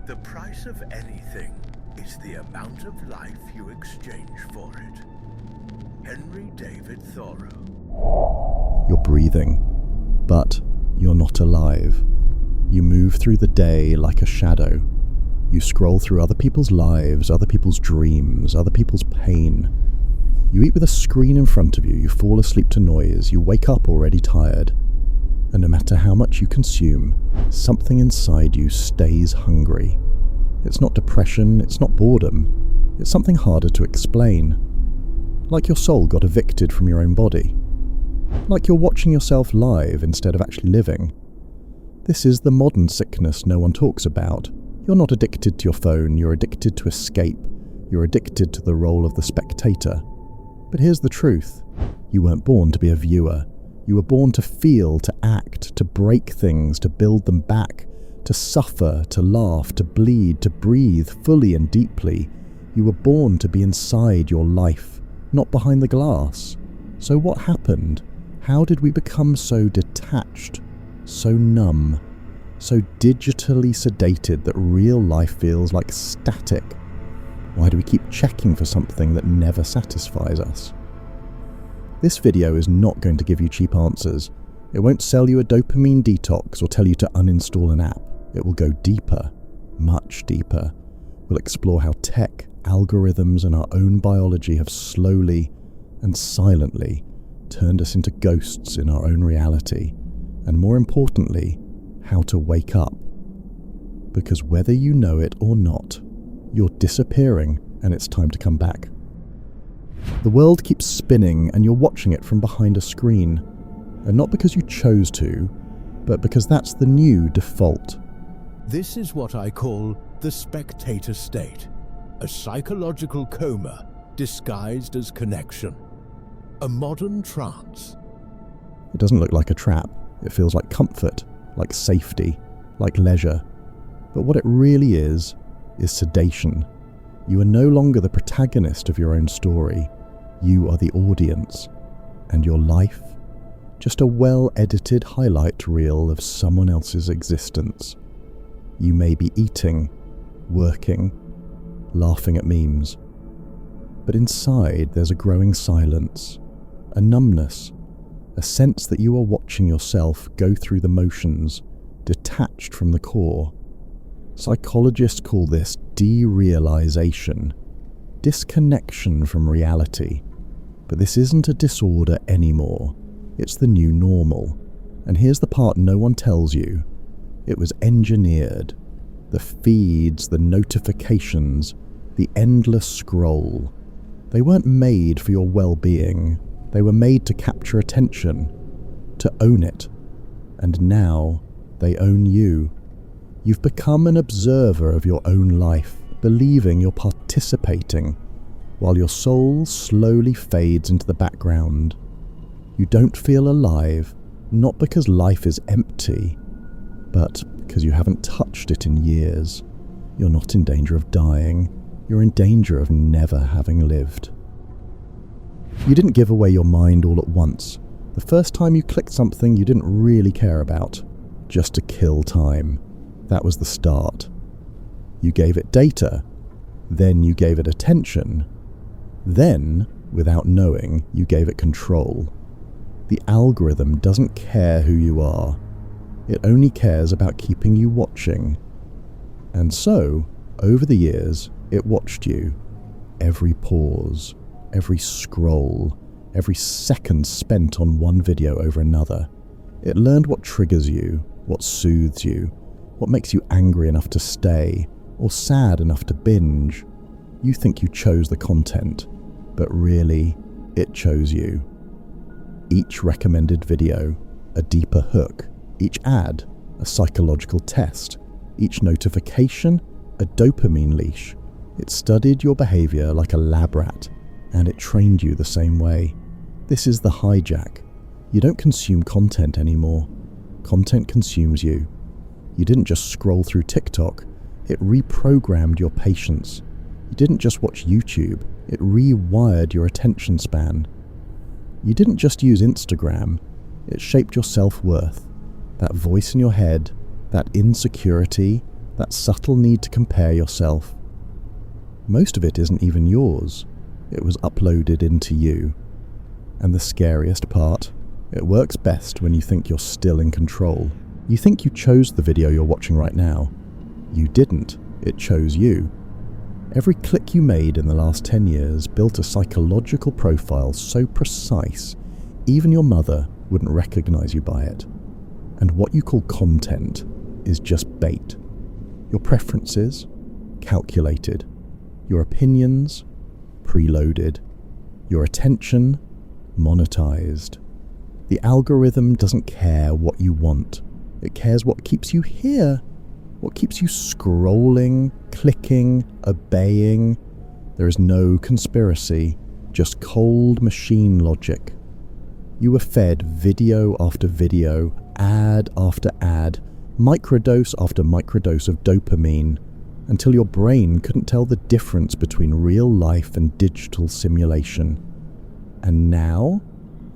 The price of anything is the amount of life you exchange for it. Henry David Thoreau. You're breathing, but you're not alive. You move through the day like a shadow. You scroll through other people's lives, other people's dreams, other people's pain. You eat with a screen in front of you, you fall asleep to noise, you wake up already tired. And no matter how much you consume, something inside you stays hungry. It's not depression, it's not boredom, it's something harder to explain. Like your soul got evicted from your own body. Like you're watching yourself live instead of actually living. This is the modern sickness no one talks about. You're not addicted to your phone, you're addicted to escape. You're addicted to the role of the spectator. But here's the truth. You weren't born to be a viewer. You were born to feel, to act, to break things, to build them back, to suffer, to laugh, to bleed, to breathe fully and deeply. You were born to be inside your life, not behind the glass. So what happened? How did we become so detached, so numb, so digitally sedated that real life feels like static? Why do we keep checking for something that never satisfies us? This video is not going to give you cheap answers. It won't sell you a dopamine detox or tell you to uninstall an app. It will go deeper, much deeper. We'll explore how tech, algorithms, and our own biology have slowly and silently turned us into ghosts in our own reality. And more importantly, how to wake up. Because whether you know it or not, you're disappearing and it's time to come back. The world keeps spinning and you're watching it from behind a screen. And not because you chose to, but because that's the new default. This is what I call the spectator state, a psychological coma disguised as connection, a modern trance. It doesn't look like a trap. It feels like comfort, like safety, like leisure. But what it really is sedation. You are no longer the protagonist of your own story. You are the audience. And your life? Just a well-edited highlight reel of someone else's existence. You may be eating, working, laughing at memes. But inside there's a growing silence, a numbness, a sense that you are watching yourself go through the motions, detached from the core. Psychologists call this derealization, disconnection from reality. But this isn't a disorder anymore. It's the new normal. And here's the part no one tells you. It was engineered. The feeds, the notifications, the endless scroll. They weren't made for your well-being. They were made to capture attention, to own it. And now they own you. You've become an observer of your own life, believing you're participating, while your soul slowly fades into the background. You don't feel alive, not because life is empty, but because you haven't touched it in years. You're not in danger of dying. You're in danger of never having lived. You didn't give away your mind all at once. The first time you clicked something you didn't really care about, just to kill time. That was the start. You gave it data, then you gave it attention, then, without knowing, you gave it control. The algorithm doesn't care who you are. It only cares about keeping you watching. And so, over the years, it watched you. Every pause, every scroll, every second spent on one video over another. It learned what triggers you, what soothes you, what makes you angry enough to stay, or sad enough to binge. You think you chose the content, but really, it chose you. Each recommended video, a deeper hook. Each ad, a psychological test. Each notification, a dopamine leash. It studied your behavior like a lab rat, and it trained you the same way. This is the hijack. You don't consume content anymore. Content consumes you. You didn't just scroll through TikTok. It reprogrammed your patience. You didn't just watch YouTube. It rewired your attention span. You didn't just use Instagram. It shaped your self-worth. That voice in your head, that insecurity, that subtle need to compare yourself. Most of it isn't even yours. It was uploaded into you. And the scariest part, it works best when you think you're still in control. You think you chose the video you're watching right now. You didn't. It chose you. Every click you made in the last 10 years built a psychological profile so precise, even your mother wouldn't recognize you by it. And what you call content is just bait. Your preferences, calculated. Your opinions, preloaded. Your attention, monetized. The algorithm doesn't care what you want. It cares what keeps you here, what keeps you scrolling, clicking, obeying. There is no conspiracy, just cold machine logic. You were fed video after video, ad after ad, microdose after microdose of dopamine, until your brain couldn't tell the difference between real life and digital simulation. And now,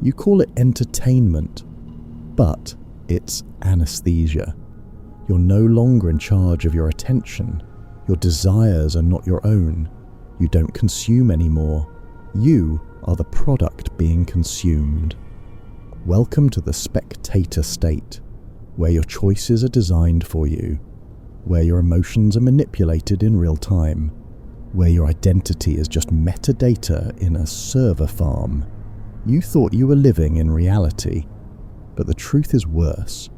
you call it entertainment, but it's anesthesia. You're no longer in charge of your attention. Your desires are not your own. You don't consume anymore. You are the product being consumed. Welcome to the spectator state, where your choices are designed for you, where your emotions are manipulated in real time, where your identity is just metadata in a server farm. You thought you were living in reality, but the truth is worse.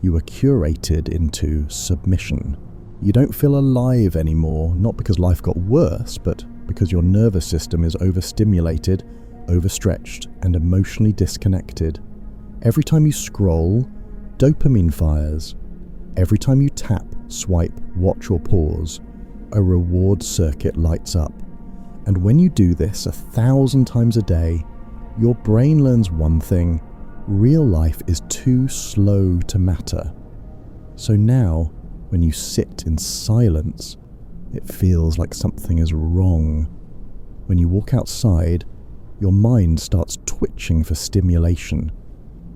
You were curated into submission. You don't feel alive anymore, not because life got worse, but because your nervous system is overstimulated, overstretched, and emotionally disconnected. Every time you scroll, dopamine fires. Every time you tap, swipe, watch or pause, a reward circuit lights up. And when you do this 1,000 times a day, your brain learns one thing: real life is too slow to matter. So now, when you sit in silence, it feels like something is wrong. When you walk outside, your mind starts twitching for stimulation.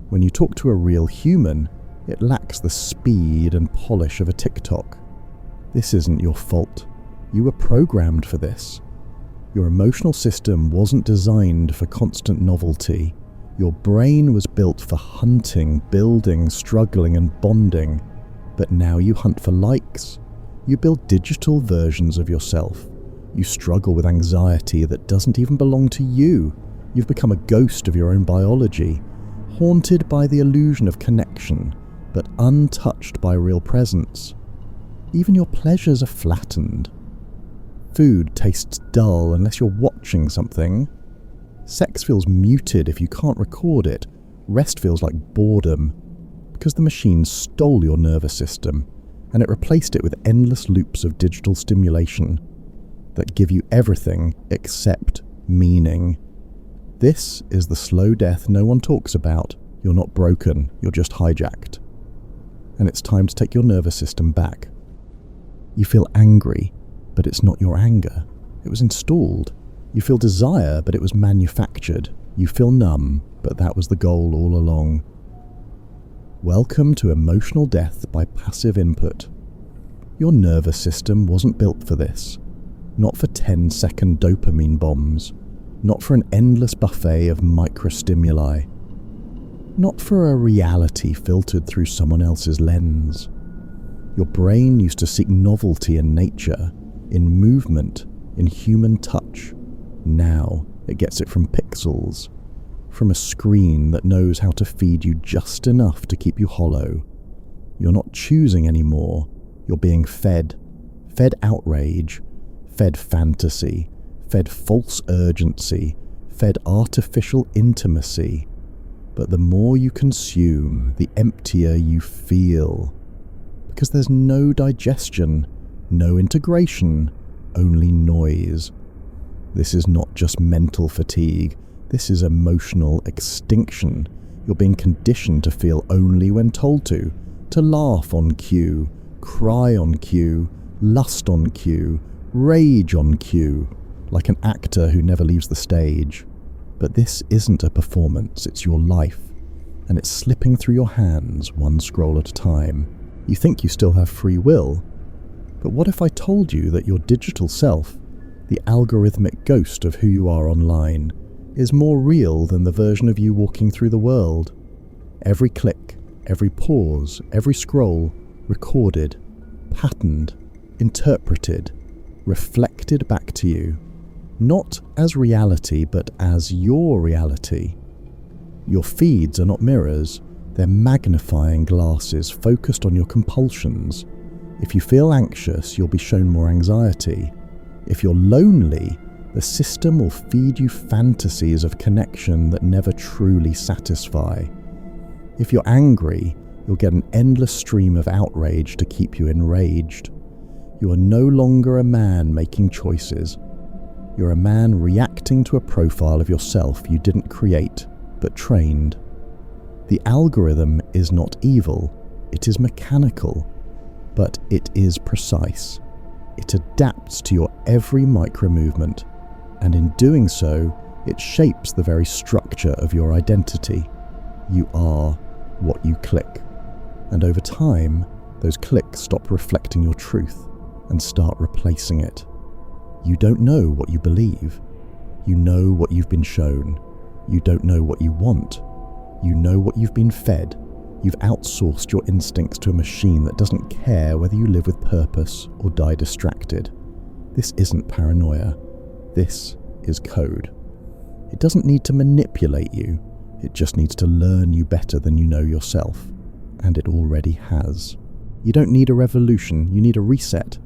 When you talk to a real human, it lacks the speed and polish of a TikTok. This isn't your fault. You were programmed for this. Your emotional system wasn't designed for constant novelty. Your brain was built for hunting, building, struggling, and bonding. But now you hunt for likes. You build digital versions of yourself. You struggle with anxiety that doesn't even belong to you. You've become a ghost of your own biology, haunted by the illusion of connection, but untouched by real presence. Even your pleasures are flattened. Food tastes dull unless you're watching something. Sex feels muted if you can't record it. Rest feels like boredom, because the machine stole your nervous system, and it replaced it with endless loops of digital stimulation that give you everything except meaning. This is the slow death no one talks about. You're not broken, you're just hijacked. And it's time to take your nervous system back. You feel angry, but it's not your anger. It was installed. You feel desire, but it was manufactured. You feel numb, but that was the goal all along. Welcome to emotional death by passive input. Your nervous system wasn't built for this. Not for 10-second dopamine bombs. Not for an endless buffet of microstimuli. Not for a reality filtered through someone else's lens. Your brain used to seek novelty in nature, in movement, in human touch. Now it gets it from pixels, from a screen that knows how to feed you just enough to keep you hollow. You're not choosing anymore. You're being fed. Fed outrage, fed fantasy, fed false urgency, fed artificial intimacy. But the more you consume, the emptier you feel. Because there's no digestion, no integration, only noise. This is not just mental fatigue, this is emotional extinction. You're being conditioned to feel only when told to laugh on cue, cry on cue, lust on cue, rage on cue, like an actor who never leaves the stage. But this isn't a performance, it's your life, and it's slipping through your hands one scroll at a time. You think you still have free will, But what if I told you that your digital self, the algorithmic ghost of who you are online, is more real than the version of you walking through the world? Every click, every pause, every scroll, recorded, patterned, interpreted, reflected back to you, not as reality, but as your reality. Your feeds are not mirrors, they're magnifying glasses focused on your compulsions. If you feel anxious, you'll be shown more anxiety. If you're lonely, the system will feed you fantasies of connection that never truly satisfy. If you're angry, you'll get an endless stream of outrage to keep you enraged. You are no longer a man making choices. You're a man reacting to a profile of yourself you didn't create, but trained. The algorithm is not evil, it is mechanical, but it is precise. It adapts to your every micro-movement, and in doing so, it shapes the very structure of your identity. You are what you click. And over time, those clicks stop reflecting your truth and start replacing it. You don't know what you believe. You know what you've been shown. You don't know what you want. You know what you've been fed. You've outsourced your instincts to a machine that doesn't care whether you live with purpose or die distracted. This isn't paranoia. This is code. It doesn't need to manipulate you. It just needs to learn you better than you know yourself. And it already has. You don't need a revolution, you need a reset.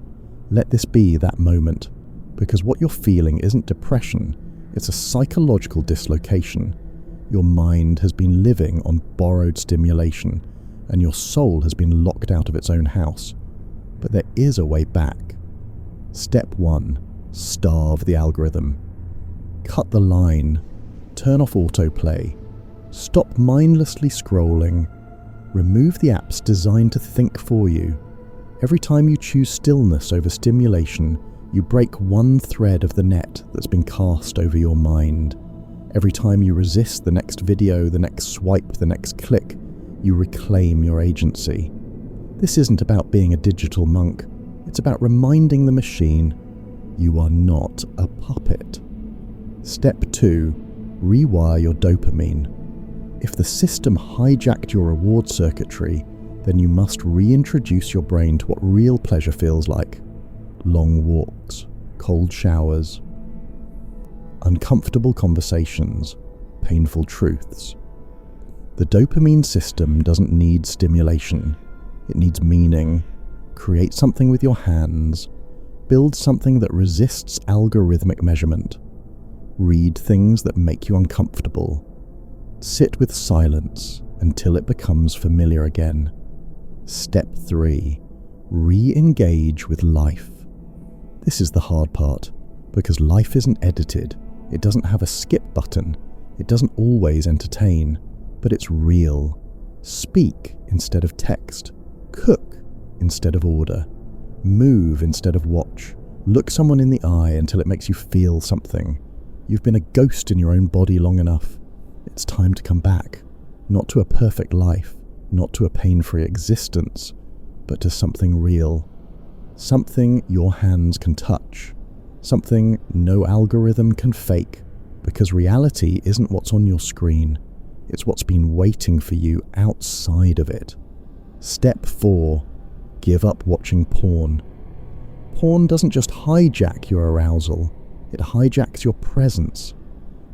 Let this be that moment. Because what you're feeling isn't depression, it's a psychological dislocation. Your mind has been living on borrowed stimulation, and your soul has been locked out of its own house. But there is a way back. Step 1. Starve the algorithm. Cut the line. Turn off autoplay. Stop mindlessly scrolling. Remove the apps designed to think for you. Every time you choose stillness over stimulation, you break one thread of the net that's been cast over your mind. Every time you resist the next video, the next swipe, the next click, you reclaim your agency. This isn't about being a digital monk. It's about reminding the machine you are not a puppet. Step 2. Rewire your dopamine. If the system hijacked your reward circuitry, then you must reintroduce your brain to what real pleasure feels like. Long walks, cold showers, uncomfortable conversations, painful truths. The dopamine system doesn't need stimulation. It needs meaning. Create something with your hands. Build something that resists algorithmic measurement. Read things that make you uncomfortable. Sit with silence until it becomes familiar again. Step 3. Re-engage with life. This is the hard part, because life isn't edited. It doesn't have a skip button. It doesn't always entertain, but it's real. Speak instead of text. Cook instead of order. Move instead of watch. Look someone in the eye until it makes you feel something. You've been a ghost in your own body long enough. It's time to come back. Not to a perfect life, not to a pain-free existence, but to something real. Something your hands can touch. Something no algorithm can fake, because reality isn't what's on your screen. It's what's been waiting for you outside of it. Step 4. Give up watching porn. Porn doesn't just hijack your arousal, it hijacks your presence.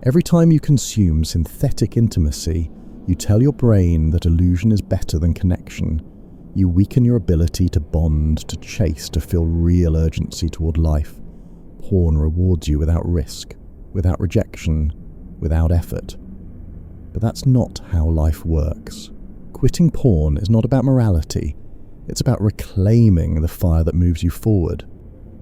Every time you consume synthetic intimacy, you tell your brain that illusion is better than connection. You weaken your ability to bond, to chase, to feel real urgency toward life. Porn rewards you without risk, without rejection, without effort. But that's not how life works. Quitting porn is not about morality. It's about reclaiming the fire that moves you forward.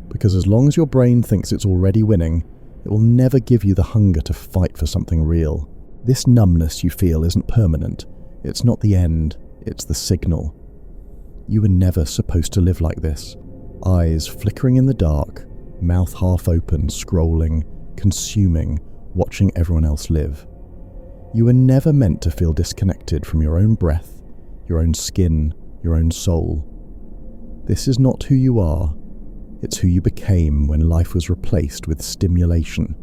Because as long as your brain thinks it's already winning, it will never give you the hunger to fight for something real. This numbness you feel isn't permanent. It's not the end, it's the signal. You were never supposed to live like this. Eyes flickering in the dark, mouth half open, scrolling, consuming, watching everyone else live. You were never meant to feel disconnected from your own breath, your own skin, your own soul. This is not who you are. It's who you became when life was replaced with stimulation.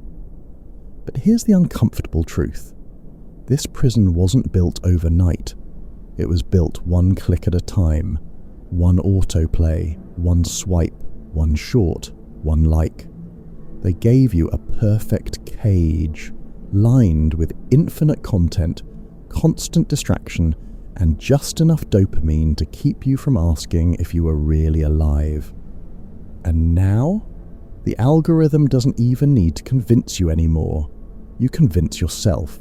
But here's the uncomfortable truth. This prison wasn't built overnight. It was built one click at a time, one autoplay, one swipe, one short, one like. They gave you a perfect cage, lined with infinite content, constant distraction, and just enough dopamine to keep you from asking if you were really alive. And now, the algorithm doesn't even need to convince you anymore. You convince yourself.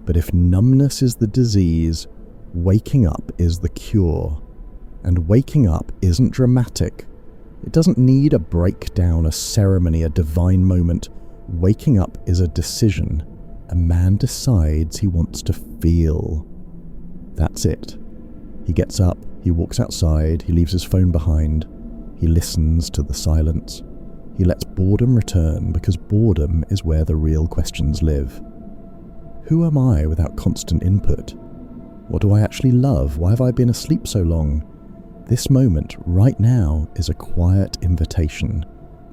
But if numbness is the disease, waking up is the cure. And waking up isn't dramatic. It doesn't need a breakdown, a ceremony, a divine moment. Waking up is a decision. A man decides he wants to feel. That's it. He gets up, he walks outside, he leaves his phone behind. He listens to the silence. He lets boredom return because boredom is where the real questions live. Who am I without constant input? What do I actually love? Why have I been asleep so long? This moment, right now, is a quiet invitation,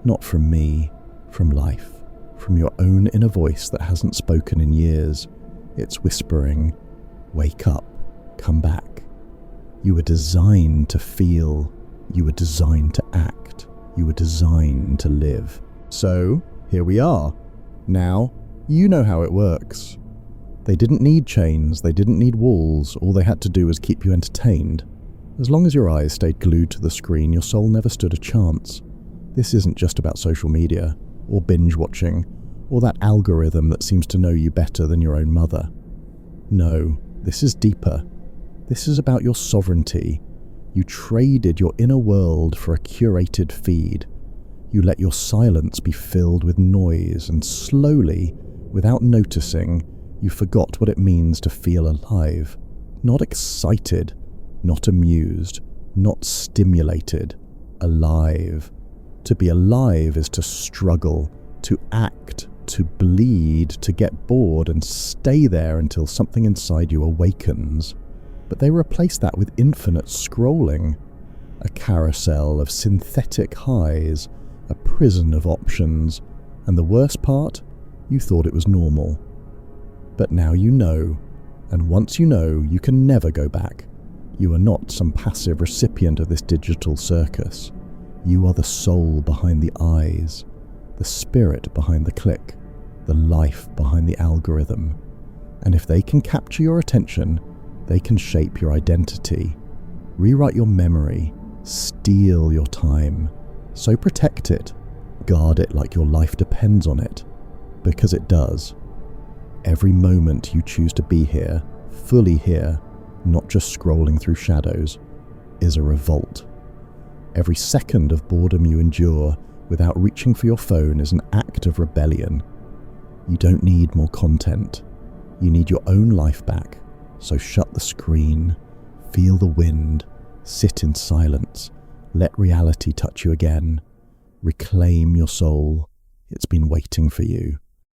not from me, from life, from your own inner voice that hasn't spoken in years. It's whispering, wake up, come back. You were designed to feel. You were designed to act. You were designed to live. So, here we are. Now, you know how it works. They didn't need chains, they didn't need walls, all they had to do was keep you entertained. As long as your eyes stayed glued to the screen, your soul never stood a chance. This isn't just about social media, or binge watching, or that algorithm that seems to know you better than your own mother. No, this is deeper. This is about your sovereignty. You traded your inner world for a curated feed. You let your silence be filled with noise, and slowly, without noticing, you forgot what it means to feel alive. Not excited, not amused, not stimulated. Alive. To be alive is to struggle, to act, to bleed, to get bored and stay there until something inside you awakens. But they replaced that with infinite scrolling. A carousel of synthetic highs, a prison of options, and the worst part, you thought it was normal. But now you know, and once you know, you can never go back. You are not some passive recipient of this digital circus. You are the soul behind the eyes, the spirit behind the click, the life behind the algorithm. And if they can capture your attention, they can shape your identity, rewrite your memory, steal your time. So protect it, guard it like your life depends on it, because it does. Every moment you choose to be here, fully here, not just scrolling through shadows, is a revolt. Every second of boredom you endure without reaching for your phone is an act of rebellion. You don't need more content. You need your own life back. So shut the screen, feel the wind, sit in silence, let reality touch you again. Reclaim your soul. It's been waiting for you.